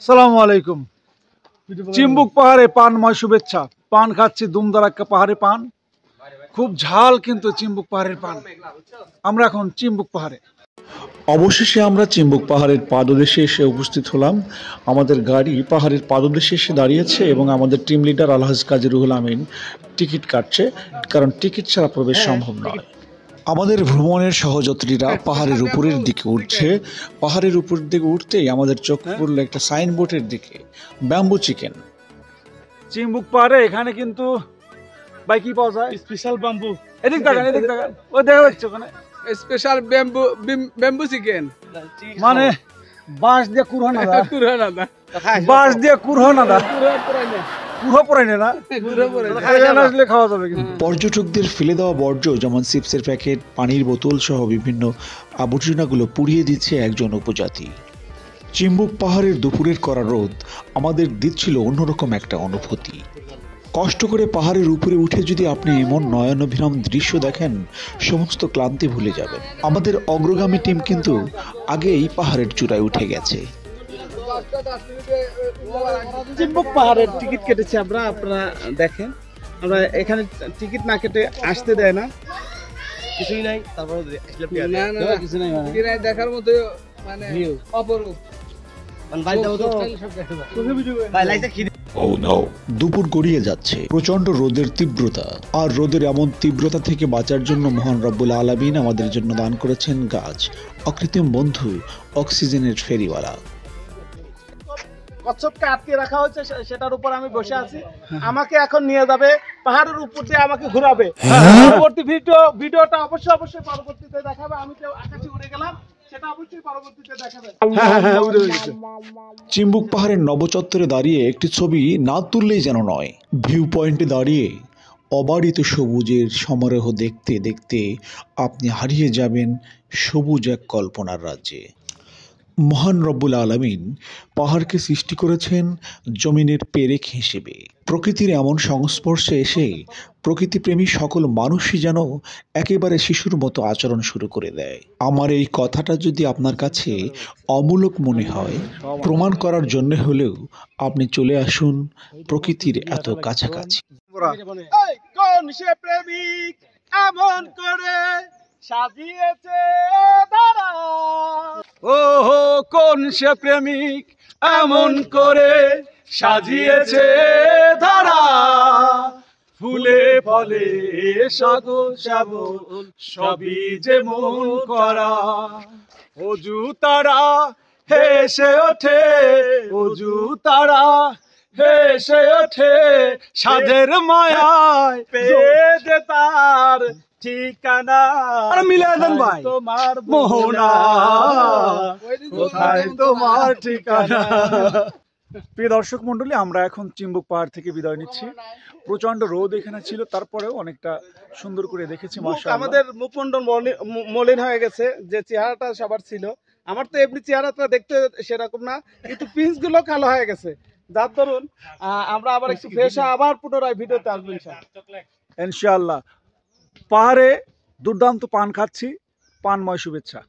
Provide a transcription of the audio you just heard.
সালামু আলাইকুম। চিম্বুক পাহাড়ে পানময় শুভেচ্ছা। পান খাচ্ছি দুমদারাক্কা পাহাড়ে পান, খুব ঝাল কিন্তু চিম্বুক পাহাড়ের পান। আমরা এখন চিম্বুক পাহাড়ে। অবশেষে আমরা চিম্বুক পাহাড়ের পাদদেশে এসে উপস্থিত হলাম। আমাদের গাড়ি পাহাড়ের পাদদেশে এসে দাঁড়িয়েছে এবং আমাদের টিম লিডার আলহাজ কাজী রুহুল আমিন টিকিট কাটছে, কারণ টিকিট ছাড়া প্রবেশ সম্ভব নয়। আমাদের ভ্রমণের সহযাত্রীরা পাহাড়ের উপরের দিকে উঠছে। পাহাড়ের উপর দিকে উঠতেই আমাদের চোখ পড়লো একটা সাইনবোর্ডের দিকে, ব্যাম্বু চিকেন। চিম্বুক পাহাড়ে এখানে কিন্তু ভাই কি পাওয়া যায়? Special bamboo. এদিক দেখেন, এদিক দেখেন, ওই দেখা যাচ্ছে ওখানে স্পেশাল ব্যাম্বু চিকেন, মানে বাঁশ দিয়ে কুরহানা দা, কুরহানা দা, বাঁশ দিয়ে কুরহানা দা, কুড়ো পড়ে না, আসলে খাওয়া যাবে। কিন্তু পর্যটকদের ফেলে দেওয়া বর্জ্য যেমন চিপসের প্যাকেট, পানির বোতল সহ বিভিন্ন আবর্জনাগুলো পুড়িয়ে দিচ্ছে একজন উপজাতি। চিম্বুক পাহাড়ের দুপুরের কড়া রোদ আমাদের দিচ্ছিল অন্যরকম একটা অনুভূতি। কষ্ট করে পাহাড়ের উপরে উঠে যদি আপনি এমন নয়নাভিরাম দৃশ্য দেখেন, সমস্ত ক্লান্তি ভুলে যাবেন। আমাদের অগ্রগামী টিম কিন্তু আগেই পাহাড়ের চূড়ায় উঠে গেছে। চিম্বুক পাহাড়ের টিকিট কেটেছি আমরা, আপনারা দেখেন। আমরা এখানে টিকিট না কেটে আসতে দেয় না, কিছুই নাই। তারপর কিছু নাই, দেখার মতো মানে অপরূপ। দুপুর গড়িয়ে যাচ্ছে, প্রচন্ড রোদের তীব্রতা, আর রোদের এমন তীব্রতা থেকে বাঁচার জন্য মহান রব্বুল আলামিন আমাদের জন্য দান করেছেন গাছ, অকৃত্রিম বন্ধু, অক্সিজেনের ফেরিওয়ালা। কচ্ছপকে আটকে রাখা হয়েছে, সেটার উপর আমি বসে আছি। আমাকে এখন নিয়ে যাবে পাহাড়ের উপর দিয়ে, আমাকে ঘোরাবে। পরবর্তী ভিডিওটা অবশ্যই পরবর্তীতে দেখাবে। আমি তো আকাশে উড়ে গেলাম, সেটা অবশ্যই পরবর্তীতে দেখাবে। চিম্বুক পাহাড়ের নবচত্বরে দাঁড়িয়ে একটি ছবি না তুললেই যেন নয়। ভিউ পয়েন্টে দাঁড়িয়ে অবারিত সবুজের সমারোহ দেখতে দেখতে আপনি হারিয়ে যাবেন সবুজ এক কল্পনার রাজ্যে। মহান রব্বুল আলামিন পাহাড়কে সৃষ্টি করেছেন জমিনের পেরেক হিসেবে। প্রকৃতির এমন সংস্পর্শে এসে প্রকৃতিপ্রেমী সকল মানুষই যেন একেবারে শিশুর মতো আচরণ শুরু করে দেয়। আমার এই কথাটা যদি আপনার কাছে অমূলক মনে হয়, প্রমাণ করার জন্য হলেও আপনি চলে আসুন প্রকৃতির এত কাছাকাছি। কোন সে প্রেমিক এমন করে সাজিয়েছে ধারা, ওহো কোন সে প্রেমিক এমন করে সাজিয়েছে ধারা, ফুলে ফলে সাগর শ্যামল সবই যে মন করা। অজু তারা হেসে ওঠে, অজু তারা হেসে ওঠে, সাজের মায়ায় পেয়ে যে তার ঠিকানা। মিলে দেন ভাই, তোমার মোহনা কোথায় তোমার ঠিকানা। প্রিয় দর্শক মন্ডলী, আমরা এখন চিম্বুক পাহাড় থেকে বিদায় নিচ্ছি। প্রচন্ড রোদ এখানে ছিল, তারপরেও অনেকটা সুন্দর করে দেখেছি। আমাদের মুখমণ্ডল মলিন হয়ে গেছে, যে চেহারাটা সবার ছিল। আমার তো এমনি চেহারাটা দেখতে সেরকম না, কিন্তু পিঞ্চ গুলো কালো হয়ে গেছে। যার ধরুন আমরা আবার একটু ফ্রেশ আবার পুনরায় ভিডিওতে আসবো ইনশাআল্লাহ। পাহাড়ে দুর্দান্ত পান খাচ্ছি, পানময় শুভেচ্ছা।